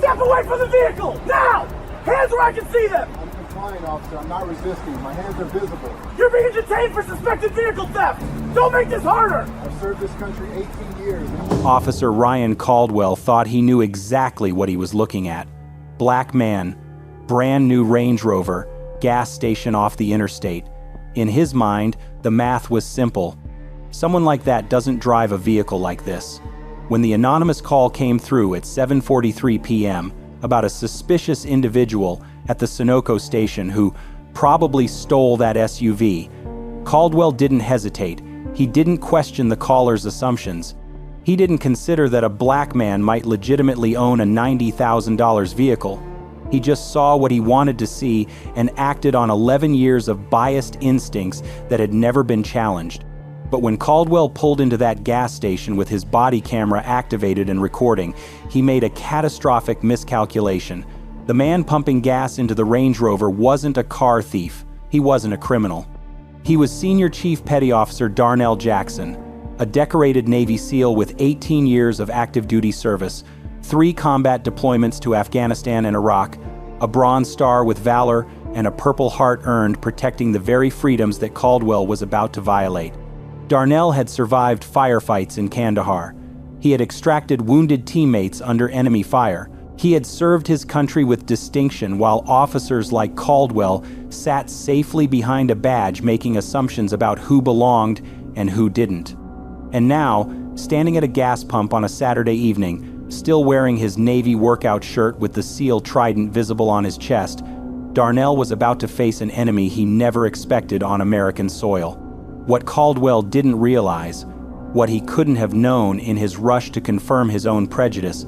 Step away from the vehicle! Now! Hands where I can see them! I'm complying, officer. I'm not resisting. My hands are visible. You're being detained for suspected vehicle theft! Don't make this harder! I've served this country 18 years. Officer Ryan Caldwell thought he knew exactly what he was looking at. Black man, brand new Range Rover, gas station off the interstate. In his mind, the math was simple. Someone like that doesn't drive a vehicle like this. When the anonymous call came through at 7:43 p.m. about a suspicious individual at the Sunoco station who probably stole that SUV, Caldwell didn't hesitate. He didn't question the caller's assumptions. He didn't consider that a black man might legitimately own a $90,000 vehicle. He just saw what he wanted to see and acted on 11 years of biased instincts that had never been challenged. But when Caldwell pulled into that gas station with his body camera activated and recording, he made a catastrophic miscalculation. The man pumping gas into the Range Rover wasn't a car thief. He wasn't a criminal. He was Senior Chief Petty Officer Darnell Jackson, a decorated Navy SEAL with 18 years of active duty service, 3 combat deployments to Afghanistan and Iraq, a Bronze Star with valor, and a Purple Heart earned protecting the very freedoms that Caldwell was about to violate. Darnell had survived firefights in Kandahar. He had extracted wounded teammates under enemy fire. He had served his country with distinction while officers like Caldwell sat safely behind a badge making assumptions about who belonged and who didn't. And now, standing at a gas pump on a Saturday evening, still wearing his Navy workout shirt with the SEAL trident visible on his chest, Darnell was about to face an enemy he never expected on American soil. What Caldwell didn't realize, what he couldn't have known in his rush to confirm his own prejudice,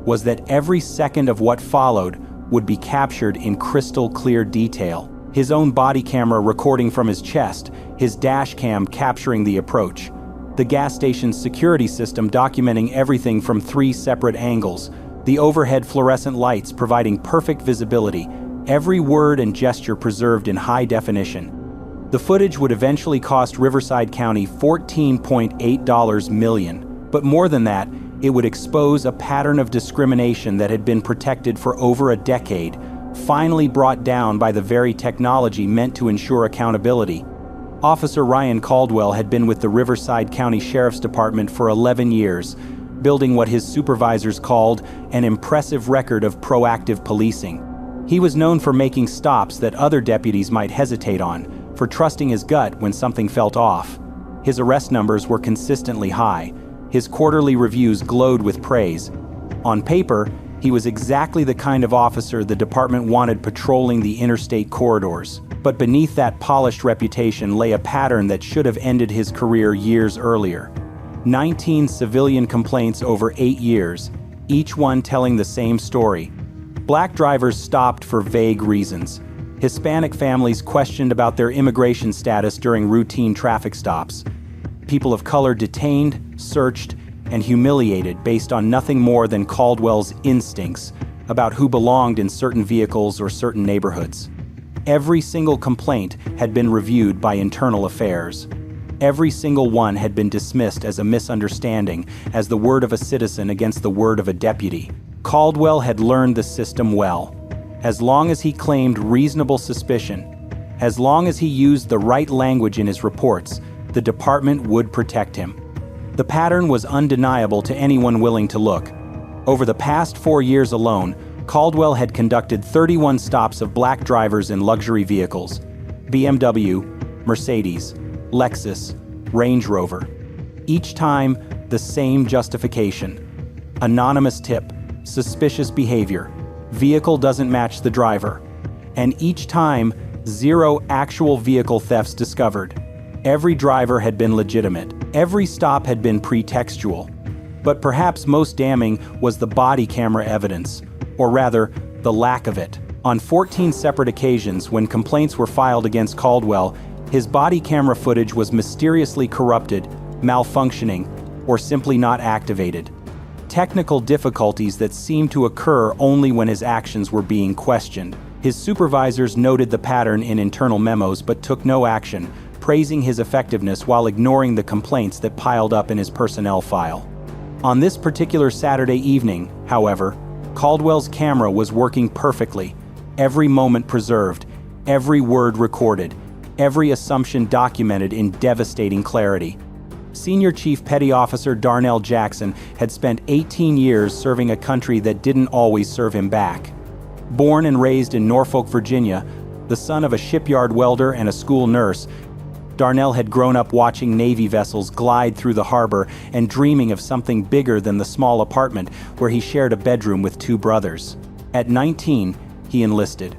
was that every second of what followed would be captured in crystal clear detail. His own body camera recording from his chest, his dash cam capturing the approach, the gas station's security system documenting everything from 3 separate angles, the overhead fluorescent lights providing perfect visibility, every word and gesture preserved in high definition. The footage would eventually cost Riverside County $14.8 million, but more than that, it would expose a pattern of discrimination that had been protected for over a decade, finally brought down by the very technology meant to ensure accountability. Officer Ryan Caldwell had been with the Riverside County Sheriff's Department for 11 years, building what his supervisors called an impressive record of proactive policing. He was known for making stops that other deputies might hesitate on, for trusting his gut when something felt off. His arrest numbers were consistently high. His quarterly reviews glowed with praise. On paper, he was exactly the kind of officer the department wanted patrolling the interstate corridors. But beneath that polished reputation lay a pattern that should have ended his career years earlier. 19 civilian complaints over 8 years, each one telling the same story. Black drivers stopped for vague reasons. Hispanic families questioned about their immigration status during routine traffic stops. People of color detained, searched, and humiliated based on nothing more than Caldwell's instincts about who belonged in certain vehicles or certain neighborhoods. Every single complaint had been reviewed by Internal Affairs. Every single one had been dismissed as a misunderstanding, as the word of a citizen against the word of a deputy. Caldwell had learned the system well. As long as he claimed reasonable suspicion, as long as he used the right language in his reports, the department would protect him. The pattern was undeniable to anyone willing to look. Over the past 4 years alone, Caldwell had conducted 31 stops of black drivers in luxury vehicles: BMW, Mercedes, Lexus, Range Rover. Each time, the same justification. Anonymous tip, suspicious behavior, vehicle doesn't match the driver. And each time, 0 actual vehicle thefts discovered. Every driver had been legitimate. Every stop had been pretextual. But perhaps most damning was the body camera evidence, or rather, the lack of it. On 14 separate occasions when complaints were filed against Caldwell, his body camera footage was mysteriously corrupted, malfunctioning, or simply not activated. Technical difficulties that seemed to occur only when his actions were being questioned. His supervisors noted the pattern in internal memos but took no action, praising his effectiveness while ignoring the complaints that piled up in his personnel file. On this particular Saturday evening, however, Caldwell's camera was working perfectly, every moment preserved, every word recorded, every assumption documented in devastating clarity. Senior Chief Petty Officer Darnell Jackson had spent 18 years serving a country that didn't always serve him back. Born and raised in Norfolk, Virginia, the son of a shipyard welder and a school nurse, Darnell had grown up watching Navy vessels glide through the harbor and dreaming of something bigger than the small apartment where he shared a bedroom with two brothers. At 19, he enlisted.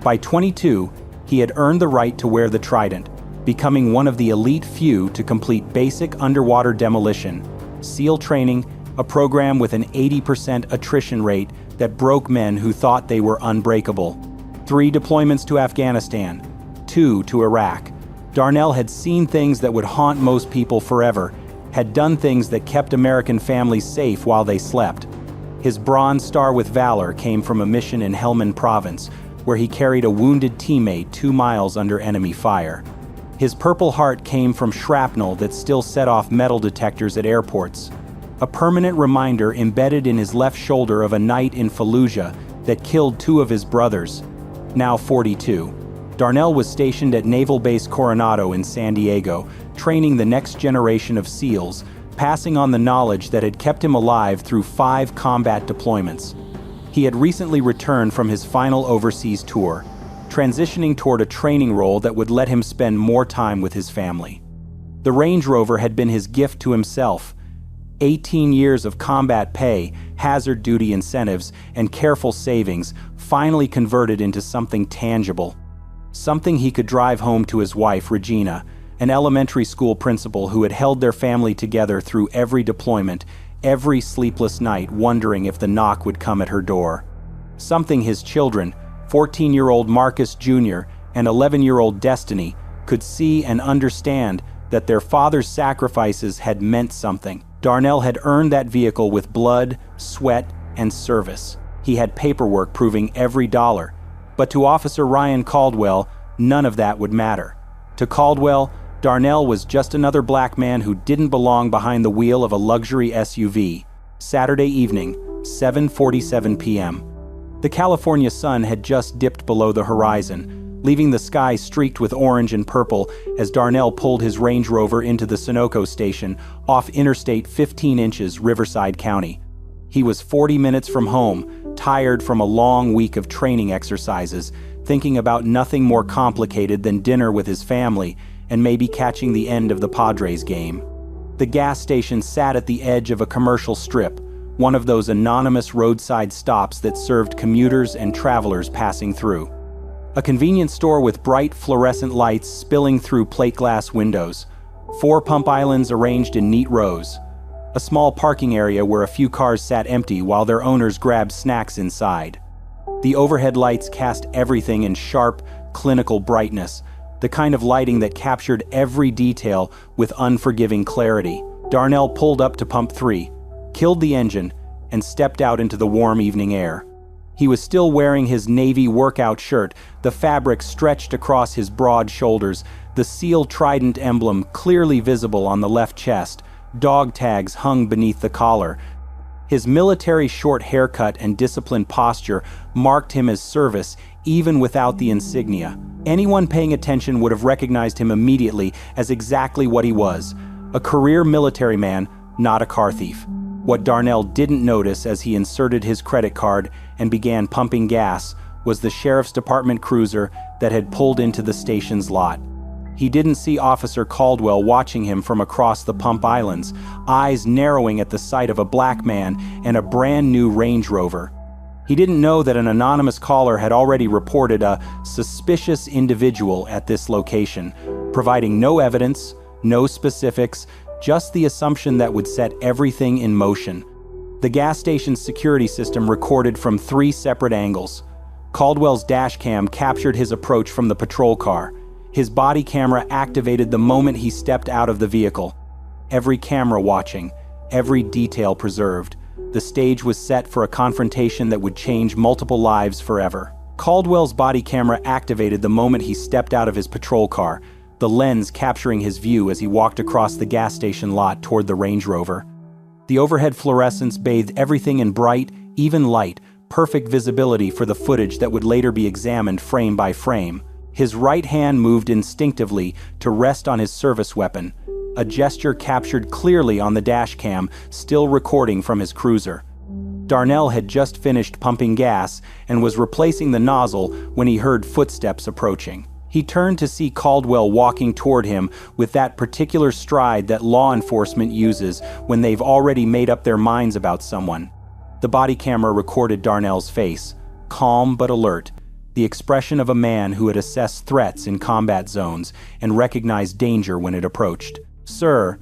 By 22, he had earned the right to wear the trident, becoming one of the elite few to complete basic underwater demolition, SEAL training, a program with an 80% attrition rate that broke men who thought they were unbreakable. 3 deployments to Afghanistan, 2 to Iraq. Darnell had seen things that would haunt most people forever, had done things that kept American families safe while they slept. His Bronze Star with Valor came from a mission in Helmand Province, where he carried a wounded teammate 2 miles under enemy fire. His Purple Heart came from shrapnel that still set off metal detectors at airports. A permanent reminder embedded in his left shoulder of a night in Fallujah that killed 2 of his brothers, now 42. Darnell was stationed at Naval Base Coronado in San Diego, training the next generation of SEALs, passing on the knowledge that had kept him alive through 5 combat deployments. He had recently returned from his final overseas tour, transitioning toward a training role that would let him spend more time with his family. The Range Rover had been his gift to himself. 18 years of combat pay, hazard duty incentives, and careful savings finally converted into something tangible. Something he could drive home to his wife, Regina, an elementary school principal who had held their family together through every deployment, every sleepless night wondering if the knock would come at her door. Something his children, 14-year-old Marcus Jr. and 11-year-old Destiny, could see and understand that their father's sacrifices had meant something. Darnell had earned that vehicle with blood, sweat, and service. He had paperwork proving every dollar. But to Officer Ryan Caldwell, none of that would matter. To Caldwell, Darnell was just another black man who didn't belong behind the wheel of a luxury SUV. Saturday evening, 7:47 p.m. The California sun had just dipped below the horizon, leaving the sky streaked with orange and purple as Darnell pulled his Range Rover into the Sunoco station off Interstate 15 inches, Riverside County. He was 40 minutes from home, tired from a long week of training exercises, thinking about nothing more complicated than dinner with his family and maybe catching the end of the Padres game. The gas station sat at the edge of a commercial strip, one of those anonymous roadside stops that served commuters and travelers passing through. A convenience store with bright fluorescent lights spilling through plate glass windows, 4 pump islands arranged in neat rows, a small parking area where a few cars sat empty while their owners grabbed snacks inside. The overhead lights cast everything in sharp, clinical brightness, the kind of lighting that captured every detail with unforgiving clarity. Darnell pulled up to pump 3, killed the engine, and stepped out into the warm evening air. He was still wearing his Navy workout shirt, the fabric stretched across his broad shoulders, the SEAL Trident emblem clearly visible on the left chest, dog tags hung beneath the collar. His military short haircut and disciplined posture marked him as service even without the insignia. Anyone paying attention would have recognized him immediately as exactly what he was, a career military man, not a car thief. What Darnell didn't notice as he inserted his credit card and began pumping gas was the sheriff's department cruiser that had pulled into the station's lot. He didn't see Officer Caldwell watching him from across the pump islands, eyes narrowing at the sight of a black man and a brand new Range Rover. He didn't know that an anonymous caller had already reported a suspicious individual at this location, providing no evidence, no specifics, just the assumption that would set everything in motion. The gas station's security system recorded from 3 separate angles. Caldwell's dash cam captured his approach from the patrol car. His body camera activated the moment he stepped out of the vehicle. Every camera watching, every detail preserved. The stage was set for a confrontation that would change multiple lives forever. Caldwell's body camera activated the moment he stepped out of his patrol car, the lens capturing his view as he walked across the gas station lot toward the Range Rover. The overhead fluorescence bathed everything in bright, Even light, perfect visibility for the footage that would later be examined frame by frame. His right hand moved instinctively to rest on his service weapon, a gesture captured clearly on the dash cam, still recording from his cruiser. Darnell had just finished pumping gas and was replacing the nozzle when he heard footsteps approaching. He turned to see Caldwell walking toward him with that particular stride that law enforcement uses when they've already made up their minds about someone. The body camera recorded Darnell's face, calm but alert, the expression of a man who had assessed threats in combat zones and recognized danger when it approached. "Sir,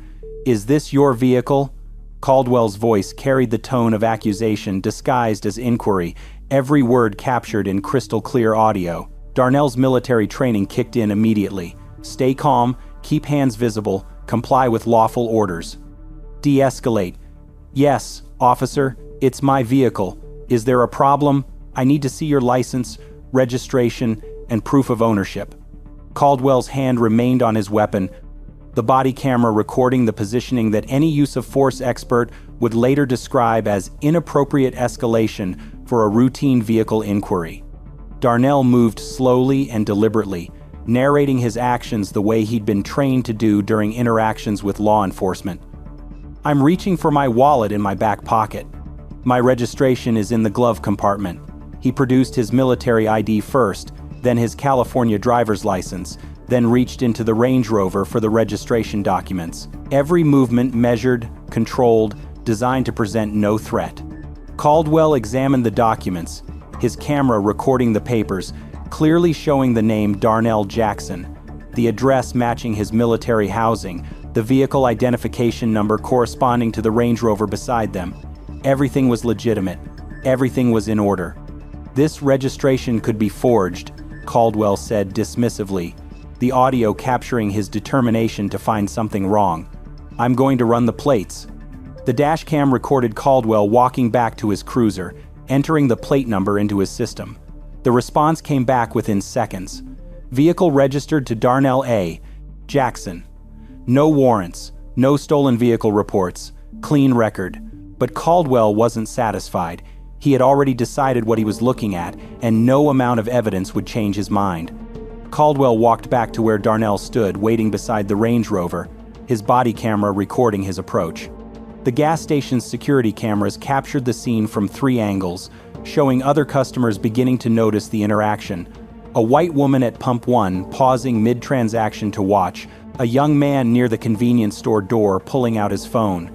is this your vehicle?" Caldwell's voice carried the tone of accusation disguised as inquiry, every word captured in crystal-clear audio. Darnell's military training kicked in immediately. Stay calm, keep hands visible, comply with lawful orders. De-escalate. "Yes, officer, it's my vehicle. Is there a problem? I need to see your license, registration, and proof of ownership." Caldwell's hand remained on his weapon, the body camera recording the positioning that any use of force expert would later describe as inappropriate escalation for a routine vehicle inquiry. Darnell moved slowly and deliberately, narrating his actions the way he'd been trained to do during interactions with law enforcement. "I'm reaching for my wallet in my back pocket. My registration is in the glove compartment." He produced his military ID first, then his California driver's license, then reached into the Range Rover for the registration documents. Every movement measured, controlled, designed to present no threat. Caldwell examined the documents, his camera recording the papers, clearly showing the name Darnell Jackson, the address matching his military housing, the vehicle identification number corresponding to the Range Rover beside them. Everything was legitimate. Everything was in order. "This registration could be forged," Caldwell said dismissively, the audio capturing his determination to find something wrong. "I'm going to run the plates." The dash cam recorded Caldwell walking back to his cruiser, entering the plate number into his system. The response came back within seconds. "Vehicle registered to Darnell A. Jackson. No warrants, no stolen vehicle reports, clean record." But Caldwell wasn't satisfied. He had already decided what he was looking at, and no amount of evidence would change his mind. Caldwell walked back to where Darnell stood, waiting beside the Range Rover, his body camera recording his approach. The gas station's security cameras captured the scene from 3 angles, showing other customers beginning to notice the interaction. A white woman at Pump 1 pausing mid-transaction to watch, a young man near the convenience store door pulling out his phone.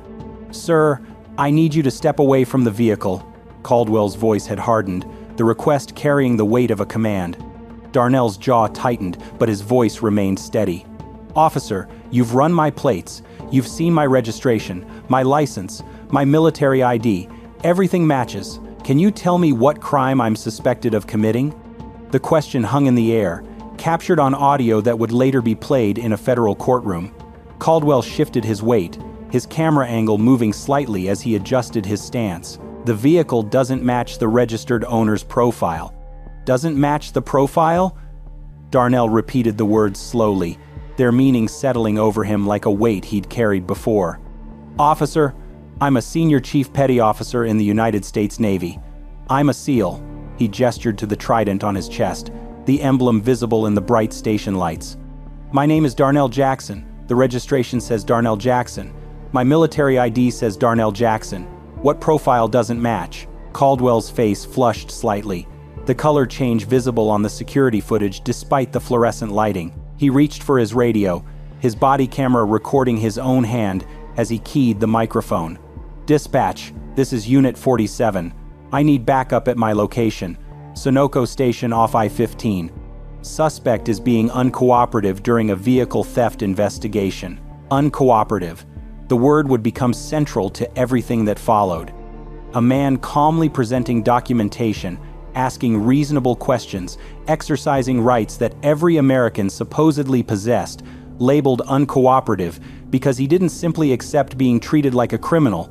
"Sir, I need you to step away from the vehicle." Caldwell's voice had hardened, the request carrying the weight of a command. Darnell's jaw tightened, but his voice remained steady. "Officer, you've run my plates. You've seen my registration, my license, my military ID. Everything matches. Can you tell me what crime I'm suspected of committing?" The question hung in the air, captured on audio that would later be played in a federal courtroom. Caldwell shifted his weight, his camera angle moving slightly as he adjusted his stance. "The vehicle doesn't match the registered owner's profile." "Doesn't match the profile?" Darnell repeated the words slowly, their meaning settling over him like a weight he'd carried before. "Officer, I'm a senior chief petty officer in the United States Navy. I'm a SEAL." He gestured to the trident on his chest, the emblem visible in the bright station lights. "My name is Darnell Jackson. The registration says Darnell Jackson. My military ID says Darnell Jackson. What profile doesn't match?" Caldwell's face flushed slightly, the color change visible on the security footage despite the fluorescent lighting. He reached for his radio, his body camera recording his own hand as he keyed the microphone. "Dispatch, this is Unit 47. I need backup at my location. Sunoco Station off I-15. Suspect is being uncooperative during a vehicle theft investigation." Uncooperative. The word would become central to everything that followed. A man calmly presenting documentation, asking reasonable questions, exercising rights that every American supposedly possessed, labeled uncooperative because he didn't simply accept being treated like a criminal.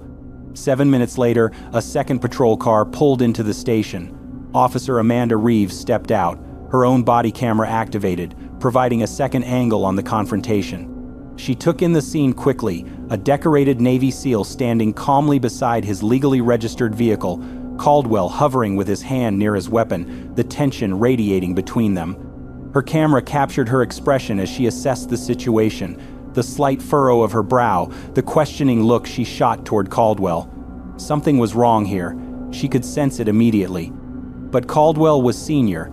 7 minutes later, a second patrol car pulled into the station. Officer Amanda Reeves stepped out, her own body camera activated, providing a second angle on the confrontation. She took in the scene quickly, a decorated Navy SEAL standing calmly beside his legally registered vehicle, Caldwell hovering with his hand near his weapon, the tension radiating between them. Her camera captured her expression as she assessed the situation, the slight furrow of her brow, the questioning look she shot toward Caldwell. Something was wrong here. She could sense it immediately. But Caldwell was senior,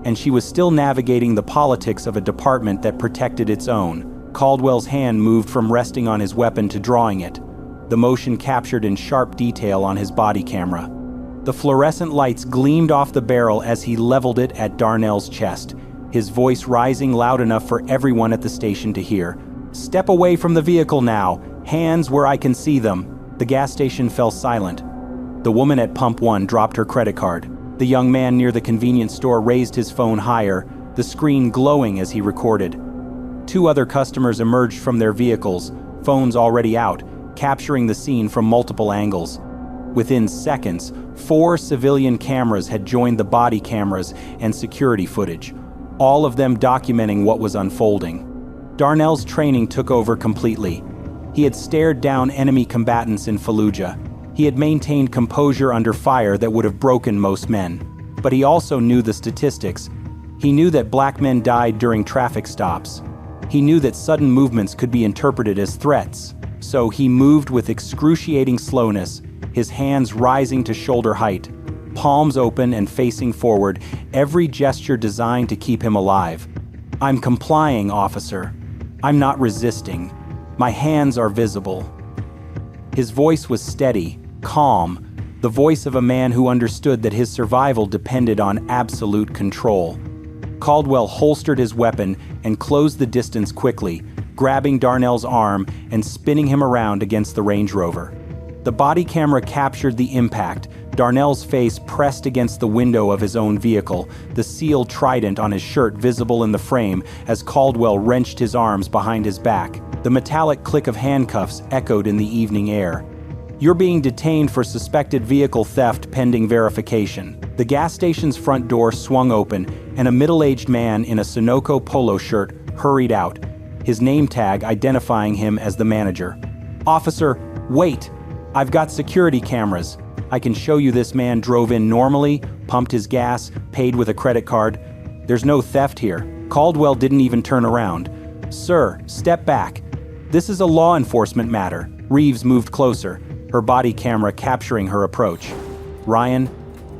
and she was still navigating the politics of a department that protected its own. Caldwell's hand moved from resting on his weapon to drawing it, the motion captured in sharp detail on his body camera. The fluorescent lights gleamed off the barrel as he leveled it at Darnell's chest, his voice rising loud enough for everyone at the station to hear. "Step away from the vehicle now. Hands where I can see them." The gas station fell silent. The woman at Pump 1 dropped her credit card. The young man near the convenience store raised his phone higher, the screen glowing as he recorded. 2 other customers emerged from their vehicles, phones already out, capturing the scene from multiple angles. Within seconds, 4 civilian cameras had joined the body cameras and security footage, all of them documenting what was unfolding. Darnell's training took over completely. He had stared down enemy combatants in Fallujah. He had maintained composure under fire that would have broken most men. But he also knew the statistics. He knew that black men died during traffic stops. He knew that sudden movements could be interpreted as threats. So he moved with excruciating slowness, his hands rising to shoulder height, palms open and facing forward, every gesture designed to keep him alive. "I'm complying, officer. I'm not resisting. My hands are visible." His voice was steady, calm, the voice of a man who understood that his survival depended on absolute control. Caldwell holstered his weapon and closed the distance quickly, grabbing Darnell's arm and spinning him around against the Range Rover. The body camera captured the impact, Darnell's face pressed against the window of his own vehicle, the sealed trident on his shirt visible in the frame as Caldwell wrenched his arms behind his back. The metallic click of handcuffs echoed in the evening air. "You're being detained for suspected vehicle theft pending verification." The gas station's front door swung open, and a middle-aged man in a Sunoco polo shirt hurried out, his name tag identifying him as the manager. "Officer, wait! I've got security cameras. I can show you this man drove in normally, pumped his gas, paid with a credit card. There's no theft here." Caldwell didn't even turn around. "Sir, step back. This is a law enforcement matter." Reeves moved closer, her body camera capturing her approach. "Ryan,"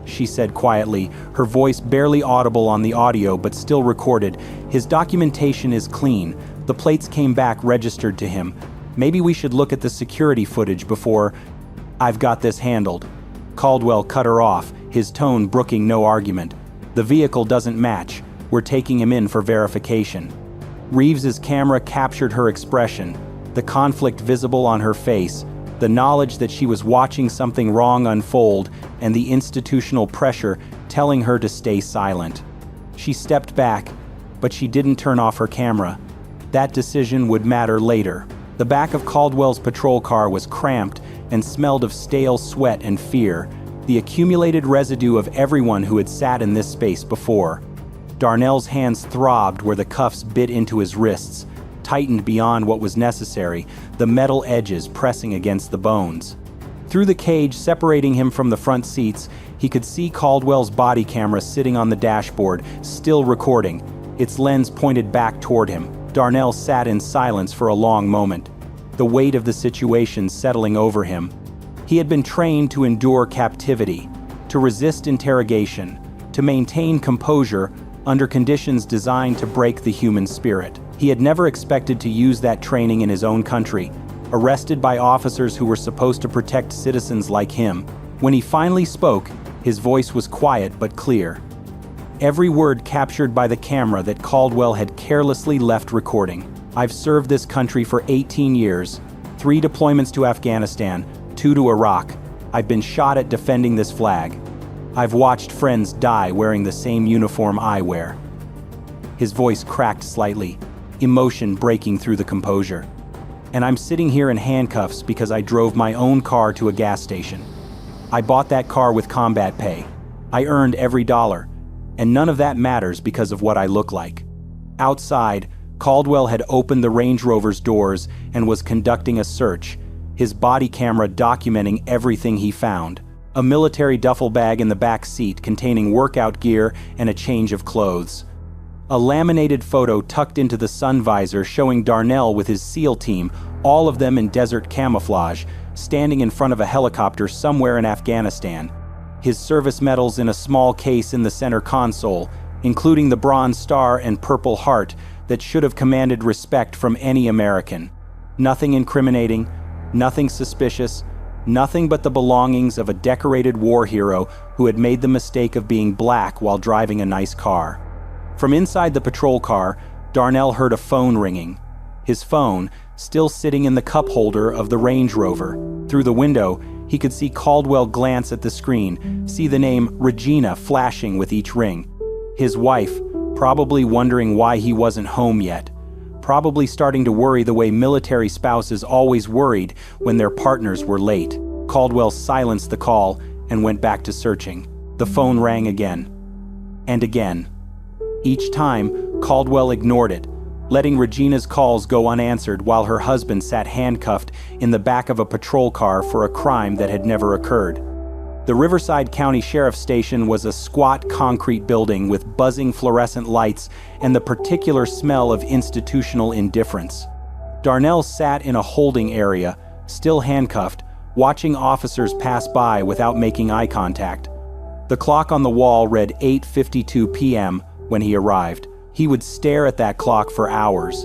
she said quietly, her voice barely audible on the audio but still recorded, "his documentation is clean. The plates came back registered to him. Maybe we should look at the security footage before—" "I've got this handled." Caldwell cut her off, his tone brooking no argument. "The vehicle doesn't match. We're taking him in for verification." Reeves's camera captured her expression, the conflict visible on her face, the knowledge that she was watching something wrong unfold, and the institutional pressure telling her to stay silent. She stepped back, but she didn't turn off her camera. That decision would matter later. The back of Caldwell's patrol car was cramped and smelled of stale sweat and fear, the accumulated residue of everyone who had sat in this space before. Darnell's hands throbbed where the cuffs bit into his wrists, tightened beyond what was necessary, the metal edges pressing against the bones. Through the cage separating him from the front seats, he could see Caldwell's body camera sitting on the dashboard, still recording, its lens pointed back toward him. Darnell sat in silence for a long moment, the weight of the situation settling over him. He had been trained to endure captivity, to resist interrogation, to maintain composure under conditions designed to break the human spirit. He had never expected to use that training in his own country, arrested by officers who were supposed to protect citizens like him. When he finally spoke, his voice was quiet but clear. Every word captured by the camera that Caldwell had carelessly left recording. "I've served this country for 18 years, 3 deployments to Afghanistan, 2 to Iraq. I've been shot at defending this flag. I've watched friends die wearing the same uniform I wear." His voice cracked slightly, emotion breaking through the composure. "And I'm sitting here in handcuffs because I drove my own car to a gas station. I bought that car with combat pay. I earned every dollar. And none of that matters because of what I look like." Outside, Caldwell had opened the Range Rover's doors and was conducting a search, his body camera documenting everything he found. a military duffel bag in the back seat containing workout gear and a change of clothes. A laminated photo tucked into the sun visor showing Darnell with his SEAL team, all of them in desert camouflage, standing in front of a helicopter somewhere in Afghanistan. His service medals in a small case in the center console, including the Bronze Star and Purple Heart that should have commanded respect from any American. Nothing incriminating, nothing suspicious, nothing but the belongings of a decorated war hero who had made the mistake of being black while driving a nice car. From inside the patrol car, Darnell heard a phone ringing. His phone, still sitting in the cup holder of the Range Rover. Through the window, he could see Caldwell glance at the screen, see the name Regina flashing with each ring. His wife, probably wondering why he wasn't home yet. Probably starting to worry the way military spouses always worried when their partners were late. Caldwell silenced the call and went back to searching. The phone rang again. And again. Each time, Caldwell ignored it, letting Regina's calls go unanswered while her husband sat handcuffed in the back of a patrol car for a crime that had never occurred. The Riverside County Sheriff's Station was a squat concrete building with buzzing fluorescent lights and the particular smell of institutional indifference. Darnell sat in a holding area, still handcuffed, watching officers pass by without making eye contact. The clock on the wall read 8:52 p.m. when he arrived. He would stare at that clock for hours.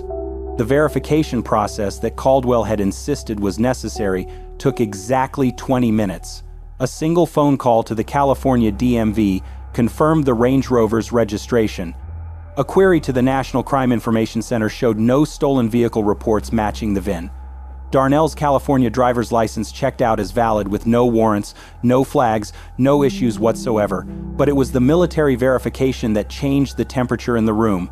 The verification process that Caldwell had insisted was necessary took exactly 20 minutes. A single phone call to the California DMV confirmed the Range Rover's registration. A query to the National Crime Information Center showed no stolen vehicle reports matching the VIN. Darnell's California driver's license checked out as valid with no warrants, no flags, no issues whatsoever. But it was the military verification that changed the temperature in the room.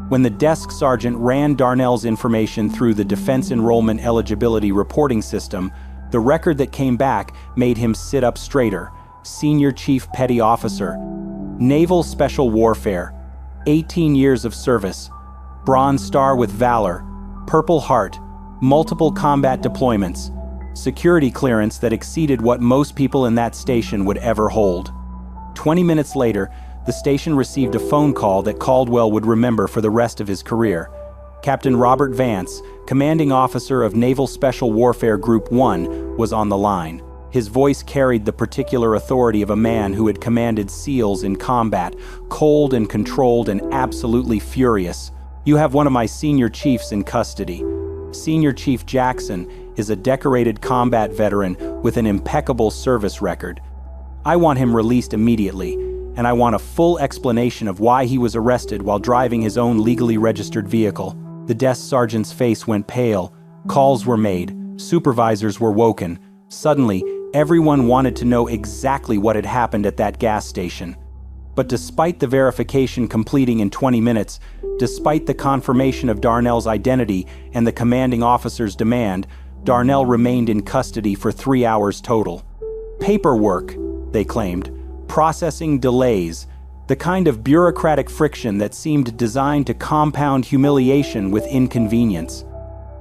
When the desk sergeant ran Darnell's information through the Defense Enrollment Eligibility Reporting System, the record that came back made him sit up straighter. Senior Chief Petty Officer, Naval Special Warfare, 18 years of service, Bronze Star with Valor, Purple Heart, multiple combat deployments, security clearance that exceeded what most people in that station would ever hold. 20 minutes later, the station received a phone call that Caldwell would remember for the rest of his career. Captain Robert Vance, commanding officer of Naval Special Warfare Group 1, was on the line. His voice carried the particular authority of a man who had commanded SEALs in combat, cold and controlled and absolutely furious. "You have one of my senior chiefs in custody. Senior Chief Jackson is a decorated combat veteran with an impeccable service record. I want him released immediately, and I want a full explanation of why he was arrested while driving his own legally registered vehicle." The desk sergeant's face went pale. Calls were made. Supervisors were woken. Suddenly, everyone wanted to know exactly what had happened at that gas station. But despite the verification completing in 20 minutes, despite the confirmation of Darnell's identity and the commanding officer's demand, Darnell remained in custody for 3 hours total. Paperwork, they claimed. Processing delays. The kind of bureaucratic friction that seemed designed to compound humiliation with inconvenience.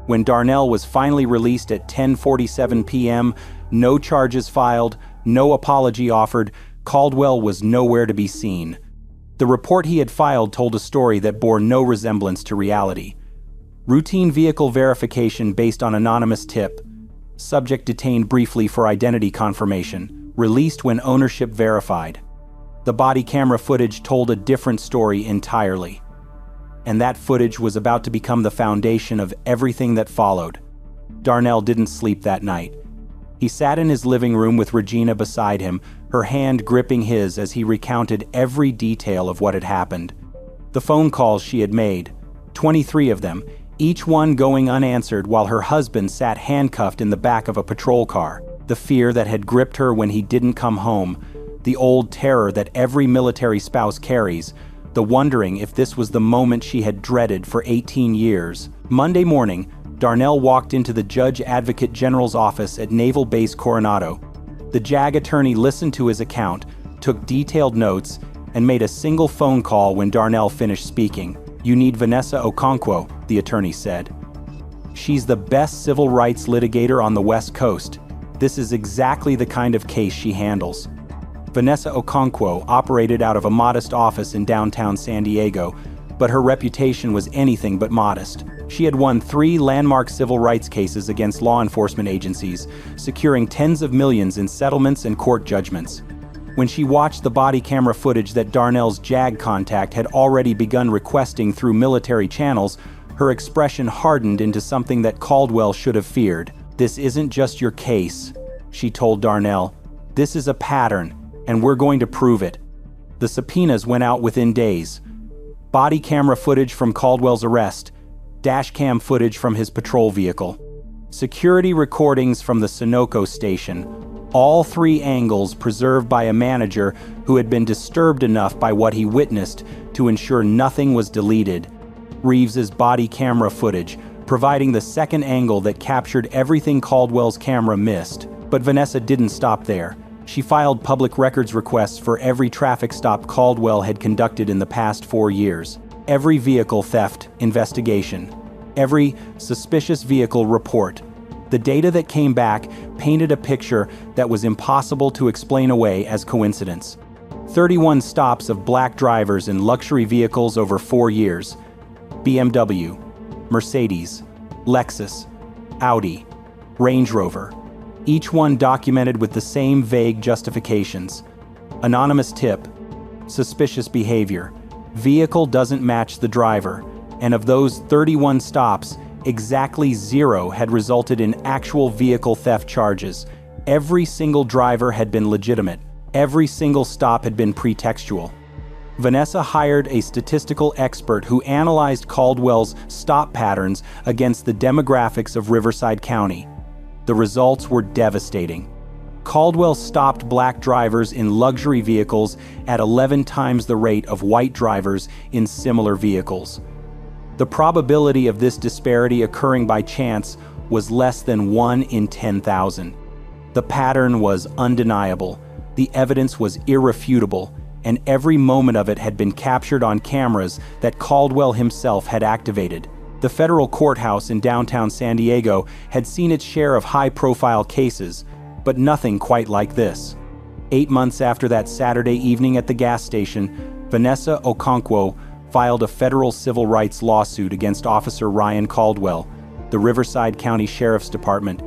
When Darnell was finally released at 10:47 p.m., no charges filed, no apology offered, Caldwell was nowhere to be seen. The report he had filed told a story that bore no resemblance to reality. Routine vehicle verification based on anonymous tip. Subject detained briefly for identity confirmation. Released when ownership verified. The body camera footage told a different story entirely. And that footage was about to become the foundation of everything that followed. Darnell didn't sleep that night. He sat in his living room with Regina beside him, her hand gripping his as he recounted every detail of what had happened. The phone calls she had made, 23 of them, each one going unanswered while her husband sat handcuffed in the back of a patrol car. The fear that had gripped her when he didn't come home, the old terror that every military spouse carries, the wondering if this was the moment she had dreaded for 18 years. Monday morning, Darnell walked into the Judge Advocate General's office at Naval Base Coronado. The JAG attorney listened to his account, took detailed notes, and made a single phone call when Darnell finished speaking. "You need Vanessa Okonkwo," the attorney said. "She's the best civil rights litigator on the West Coast. This is exactly the kind of case she handles. Vanessa Okonkwo operated out of a modest office in downtown San Diego, but her reputation was anything but modest. She had won 3 landmark civil rights cases against law enforcement agencies, securing tens of millions in settlements and court judgments. When she watched the body camera footage that Darnell's JAG contact had already begun requesting through military channels, her expression hardened into something that Caldwell should have feared. "This isn't just your case," she told Darnell. "This is a pattern, and we're going to prove it." The subpoenas went out within days. Body camera footage from Caldwell's arrest, dashcam footage from his patrol vehicle, security recordings from the Sunoco station, all 3 angles preserved by a manager who had been disturbed enough by what he witnessed to ensure nothing was deleted. Reeves's body camera footage, providing the second angle that captured everything Caldwell's camera missed. But Vanessa didn't stop there. She filed public records requests for every traffic stop Caldwell had conducted in the past 4 years, every vehicle theft investigation, every suspicious vehicle report. The data that came back painted a picture that was impossible to explain away as coincidence. 31 stops of black drivers in luxury vehicles over 4 years. BMW, Mercedes, Lexus, Audi, Range Rover. Each one documented with the same vague justifications. Anonymous tip, suspicious behavior, vehicle doesn't match the driver, and of those 31 stops, exactly 0 had resulted in actual vehicle theft charges. Every single driver had been legitimate. Every single stop had been pretextual. Vanessa hired a statistical expert who analyzed Caldwell's stop patterns against the demographics of Riverside County. The results were devastating. Caldwell stopped black drivers in luxury vehicles at 11 times the rate of white drivers in similar vehicles. The probability of this disparity occurring by chance was less than 1 in 10,000. The pattern was undeniable, the evidence was irrefutable, and every moment of it had been captured on cameras that Caldwell himself had activated. The federal courthouse in downtown San Diego had seen its share of high-profile cases, but nothing quite like this. 8 months after that Saturday evening at the gas station, Vanessa Okonkwo filed a federal civil rights lawsuit against Officer Ryan Caldwell, the Riverside County Sheriff's Department,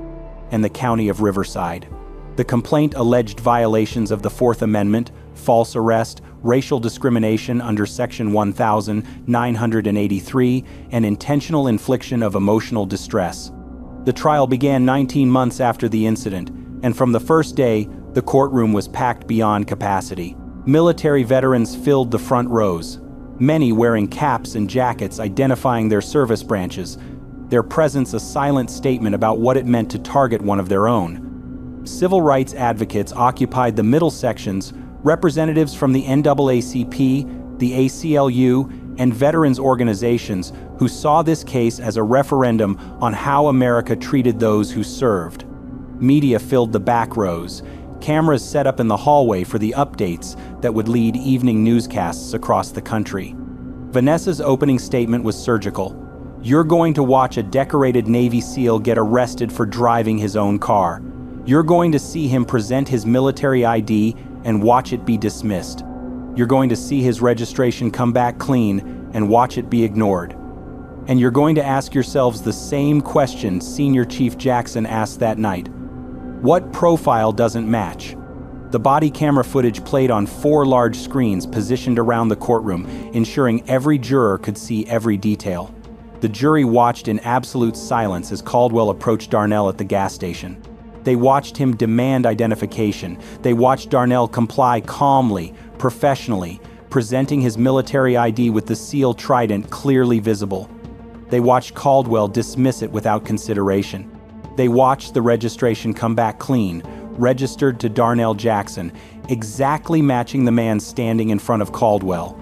and the County of Riverside. The complaint alleged violations of the Fourth Amendment, false arrest, racial discrimination under Section 1983, and intentional infliction of emotional distress. The trial began 19 months after the incident, and from the first day, the courtroom was packed beyond capacity. Military veterans filled the front rows, many wearing caps and jackets identifying their service branches, their presence a silent statement about what it meant to target one of their own. Civil rights advocates occupied the middle sections, representatives from the NAACP, the ACLU, and veterans organizations who saw this case as a referendum on how America treated those who served. Media filled the back rows, cameras set up in the hallway for the updates that would lead evening newscasts across the country. Vanessa's opening statement was surgical. "You're going to watch a decorated Navy SEAL get arrested for driving his own car. You're going to see him present his military ID and watch it be dismissed. You're going to see his registration come back clean and watch it be ignored. And you're going to ask yourselves the same question Senior Chief Jackson asked that night. What profile doesn't match?" The body camera footage played on 4 large screens positioned around the courtroom, ensuring every juror could see every detail. The jury watched in absolute silence as Caldwell approached Darnell at the gas station. They watched him demand identification. They watched Darnell comply calmly, professionally, presenting his military ID with the SEAL trident clearly visible. They watched Caldwell dismiss it without consideration. They watched the registration come back clean, registered to Darnell Jackson, exactly matching the man standing in front of Caldwell.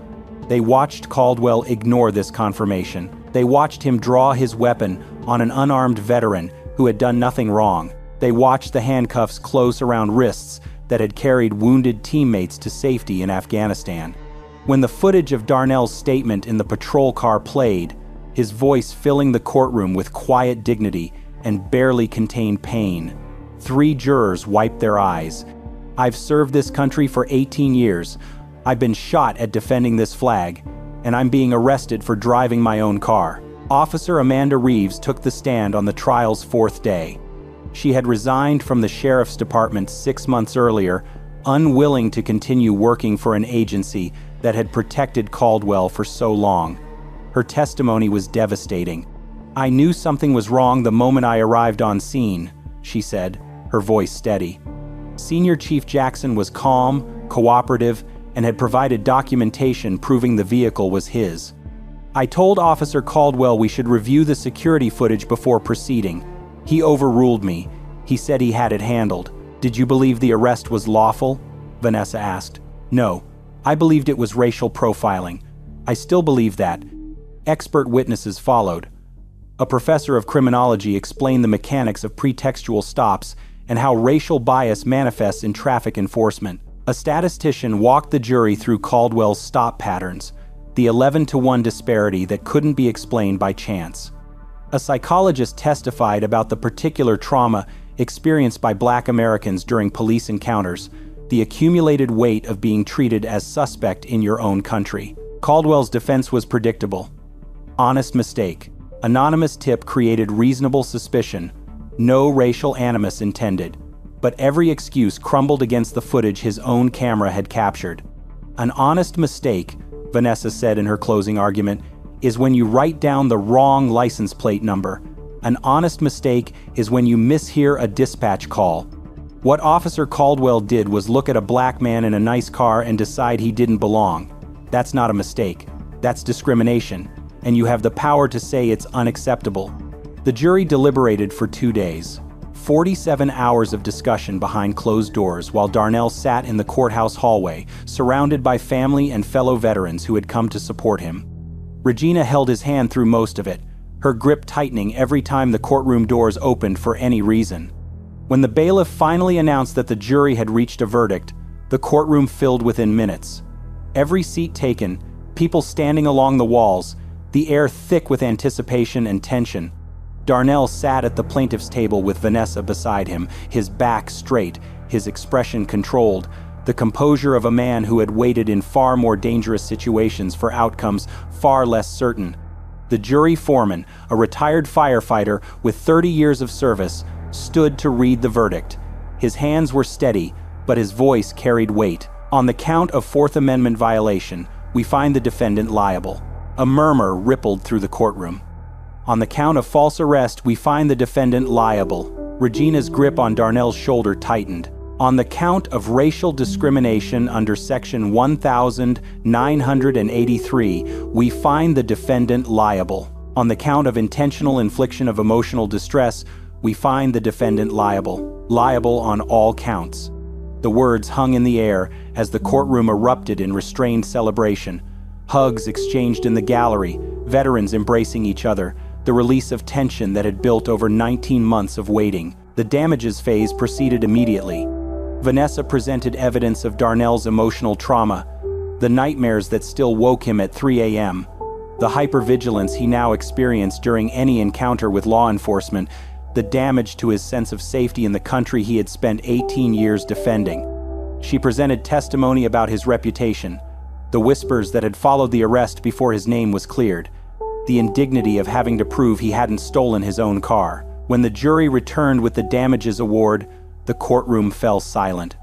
They watched Caldwell ignore this confirmation. They watched him draw his weapon on an unarmed veteran who had done nothing wrong. They watched the handcuffs close around wrists that had carried wounded teammates to safety in Afghanistan. When the footage of Darnell's statement in the patrol car played, his voice filling the courtroom with quiet dignity and barely contained pain, 3 jurors wiped their eyes. "I've served this country for 18 years. I've been shot at defending this flag, and I'm being arrested for driving my own car." Officer Amanda Reeves took the stand on the trial's 4th day. She had resigned from the sheriff's department 6 months earlier, unwilling to continue working for an agency that had protected Caldwell for so long. Her testimony was devastating. "I knew something was wrong the moment I arrived on scene," she said, her voice steady. Senior Chief Jackson was calm, cooperative, and had provided documentation proving the vehicle was his. "I told Officer Caldwell we should review the security footage before proceeding. He overruled me. He said he had it handled." "Did you believe the arrest was lawful?" Vanessa asked. "No. I believed it was racial profiling. I still believe that." Expert witnesses followed. A professor of criminology explained the mechanics of pretextual stops and how racial bias manifests in traffic enforcement. A statistician walked the jury through Caldwell's stop patterns, the 11-to-1 disparity that couldn't be explained by chance. A psychologist testified about the particular trauma experienced by Black Americans during police encounters, the accumulated weight of being treated as suspect in your own country. Caldwell's defense was predictable. Honest mistake. Anonymous tip created reasonable suspicion. No racial animus intended. But every excuse crumbled against the footage his own camera had captured. An honest mistake, Vanessa said in her closing argument, is when you write down the wrong license plate number. An honest mistake is when you mishear a dispatch call. What Officer Caldwell did was look at a black man in a nice car and decide he didn't belong. That's not a mistake. That's discrimination, and you have the power to say it's unacceptable. The jury deliberated for 2 days. 47 hours of discussion behind closed doors while Darnell sat in the courthouse hallway, surrounded by family and fellow veterans who had come to support him. Regina held his hand through most of it, her grip tightening every time the courtroom doors opened for any reason. When the bailiff finally announced that the jury had reached a verdict, the courtroom filled within minutes. Every seat taken, people standing along the walls, the air thick with anticipation and tension. Darnell sat at the plaintiff's table with Vanessa beside him, his back straight, his expression controlled, the composure of a man who had waited in far more dangerous situations for outcomes far less certain. The jury foreman, a retired firefighter with 30 years of service, stood to read the verdict. His hands were steady, but his voice carried weight. "On the count of Fourth Amendment violation, we find the defendant liable." A murmur rippled through the courtroom. "On the count of false arrest, we find the defendant liable." Regina's grip on Darnell's shoulder tightened. "On the count of racial discrimination under Section 1983, we find the defendant liable. On the count of intentional infliction of emotional distress, we find the defendant liable. Liable on all counts." The words hung in the air as the courtroom erupted in restrained celebration. Hugs exchanged in the gallery, veterans embracing each other, the release of tension that had built over 19 months of waiting. The damages phase proceeded immediately. Vanessa presented evidence of Darnell's emotional trauma, the nightmares that still woke him at 3 a.m., the hypervigilance he now experienced during any encounter with law enforcement, the damage to his sense of safety in the country he had spent 18 years defending. She presented testimony about his reputation, the whispers that had followed the arrest before his name was cleared, the indignity of having to prove he hadn't stolen his own car. When the jury returned with the damages award, the courtroom fell silent.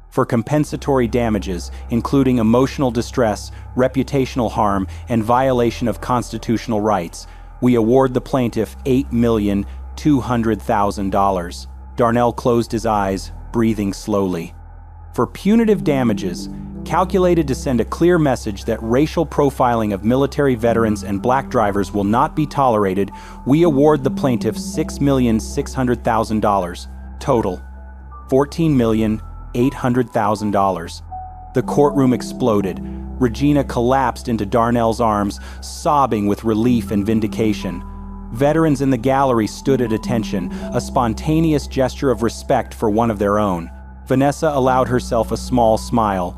For compensatory damages, including emotional distress, reputational harm, and violation of constitutional rights, we award the plaintiff $8,200,000. Darnell closed his eyes, breathing slowly. For punitive damages, calculated to send a clear message that racial profiling of military veterans and black drivers will not be tolerated, we award the plaintiff $6,600,000. Total, $14,800,000. The courtroom exploded. Regina collapsed into Darnell's arms, sobbing with relief and vindication. Veterans in the gallery stood at attention, a spontaneous gesture of respect for one of their own. Vanessa allowed herself a small smile,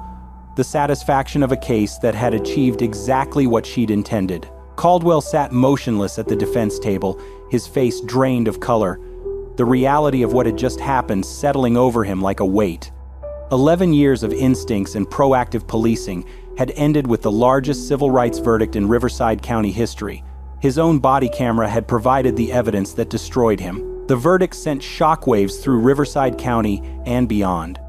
the satisfaction of a case that had achieved exactly what she'd intended. Caldwell sat motionless at the defense table, his face drained of color. the reality of what had just happened settling over him like a weight. 11 years of instincts and proactive policing had ended with the largest civil rights verdict in Riverside County history. His own body camera had provided the evidence that destroyed him. The verdict sent shockwaves through Riverside County and beyond.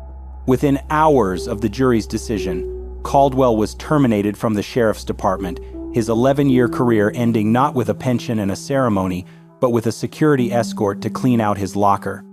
Within hours of the jury's decision, Caldwell was terminated from the sheriff's department, his 11-year career ending not with a pension and a ceremony, but with a security escort to clean out his locker.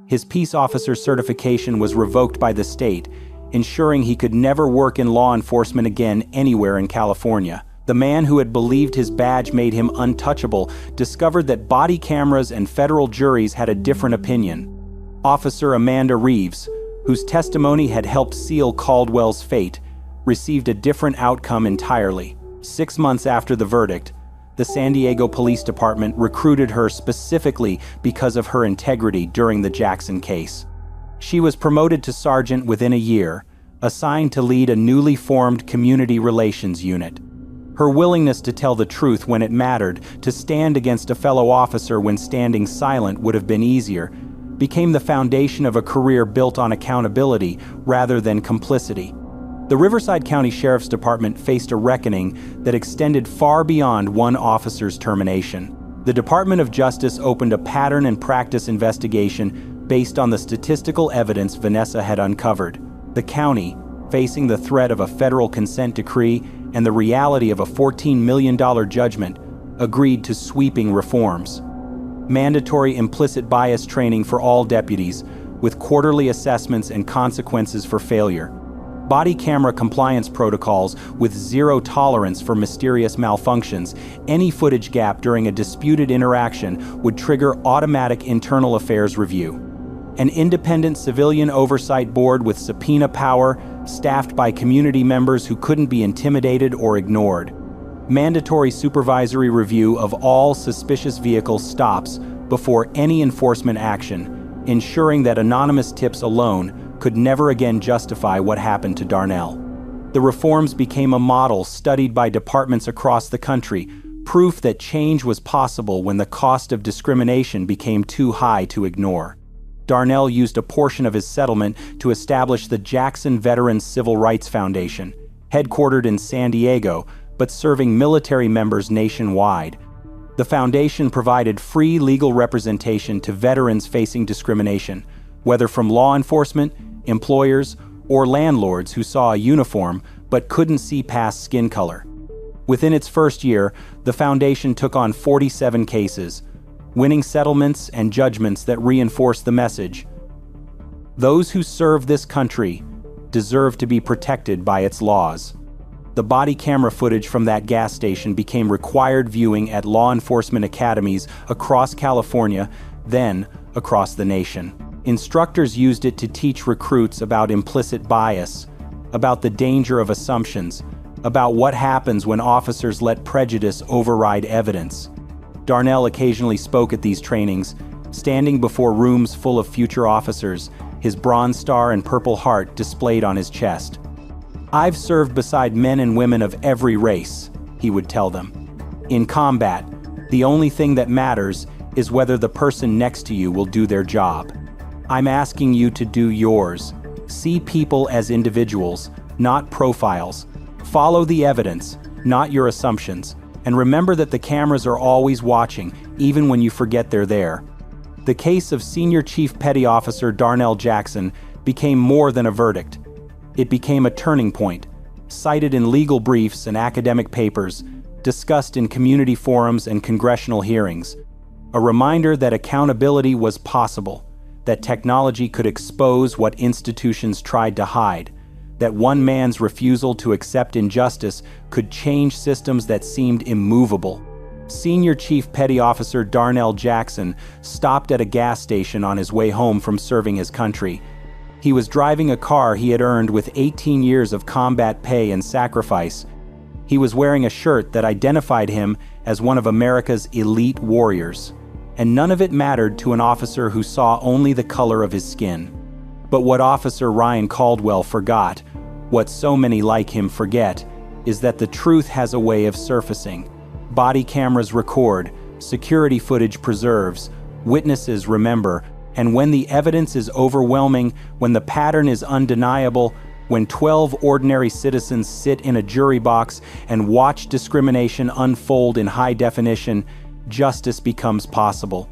His peace officer certification was revoked by the state, ensuring he could never work in law enforcement again anywhere in California. The man who had believed his badge made him untouchable discovered that body cameras and federal juries had a different opinion. Officer Amanda Reeves, whose testimony had helped seal Caldwell's fate, received a different outcome entirely. 6 months after the verdict, the San Diego Police Department recruited her specifically because of her integrity during the Jackson case. She was promoted to sergeant within a year, assigned to lead a newly formed community relations unit. Her willingness to tell the truth when it mattered, to stand against a fellow officer when standing silent would have been easier, became the foundation of a career built on accountability rather than complicity. The Riverside County Sheriff's Department faced a reckoning that extended far beyond one officer's termination. The Department of Justice opened a pattern and practice investigation based on the statistical evidence Vanessa had uncovered. The county, facing the threat of a federal consent decree and the reality of a $14 million judgment, agreed to sweeping reforms. Mandatory implicit bias training for all deputies, with quarterly assessments and consequences for failure. Body camera compliance protocols with zero tolerance for mysterious malfunctions. Any footage gap during a disputed interaction would trigger automatic internal affairs review. An independent civilian oversight board with subpoena power, staffed by community members who couldn't be intimidated or ignored. Mandatory supervisory review of all suspicious vehicle stops before any enforcement action, ensuring that anonymous tips alone could never again justify what happened to Darnell. The reforms became a model studied by departments across the country, proof that change was possible when the cost of discrimination became too high to ignore. Darnell used a portion of his settlement to establish the Jackson Veterans Civil Rights Foundation, headquartered in San Diego, but serving military members nationwide. The foundation provided free legal representation to veterans facing discrimination, whether from law enforcement, employers, or landlords who saw a uniform but couldn't see past skin color. Within its first year, the foundation took on 47 cases, winning settlements and judgments that reinforced the message: those who serve this country deserve to be protected by its laws. The body camera footage from that gas station became required viewing at law enforcement academies across California, then across the nation. Instructors used it to teach recruits about implicit bias, about the danger of assumptions, about what happens when officers let prejudice override evidence. Darnell occasionally spoke at these trainings, standing before rooms full of future officers, his Bronze Star and Purple Heart displayed on his chest. "I've served beside men and women of every race," he would tell them. "In combat, the only thing that matters is whether the person next to you will do their job. I'm asking you to do yours. See people as individuals, not profiles. Follow the evidence, not your assumptions. And remember that the cameras are always watching, even when you forget they're there." The case of Senior Chief Petty Officer Darnell Jackson became more than a verdict. It became a turning point, cited in legal briefs and academic papers, discussed in community forums and congressional hearings. A reminder that accountability was possible, that technology could expose what institutions tried to hide, that one man's refusal to accept injustice could change systems that seemed immovable. Senior Chief Petty Officer Darnell Jackson stopped at a gas station on his way home from serving his country. He was driving a car he had earned with 18 years of combat pay and sacrifice. He was wearing a shirt that identified him as one of America's elite warriors. And none of it mattered to an officer who saw only the color of his skin. But what Officer Ryan Caldwell forgot, what so many like him forget, is that the truth has a way of surfacing. Body cameras record, security footage preserves, Witnesses remember, and when the evidence is overwhelming, when the pattern is undeniable, when 12 ordinary citizens sit in a jury box and watch discrimination unfold in high definition, justice becomes possible.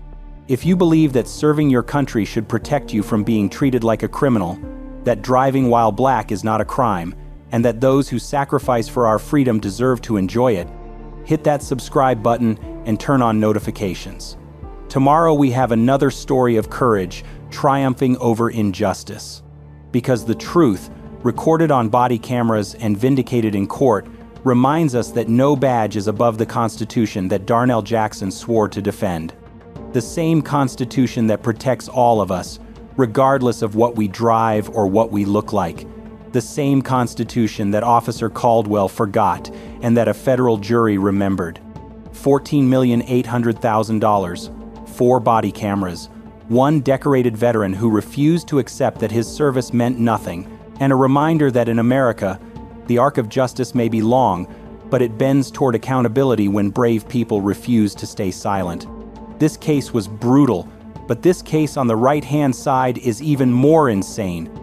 If you believe that serving your country should protect you from being treated like a criminal, that driving while black is not a crime, and that those who sacrifice for our freedom deserve to enjoy it, hit that subscribe button and turn on notifications. Tomorrow we have another story of courage triumphing over injustice. Because the truth, recorded on body cameras and vindicated in court, reminds us that no badge is above the Constitution that Darnell Jackson swore to defend. The same Constitution that protects all of us, regardless of what we drive or what we look like. The same Constitution that Officer Caldwell forgot and that a federal jury remembered. $14,800,000, 4 body cameras, 1 decorated veteran who refused to accept that his service meant nothing, and a reminder that in America, the arc of justice may be long, but it bends toward accountability when brave people refuse to stay silent. This case was brutal, but this case on the right-hand side is even more insane.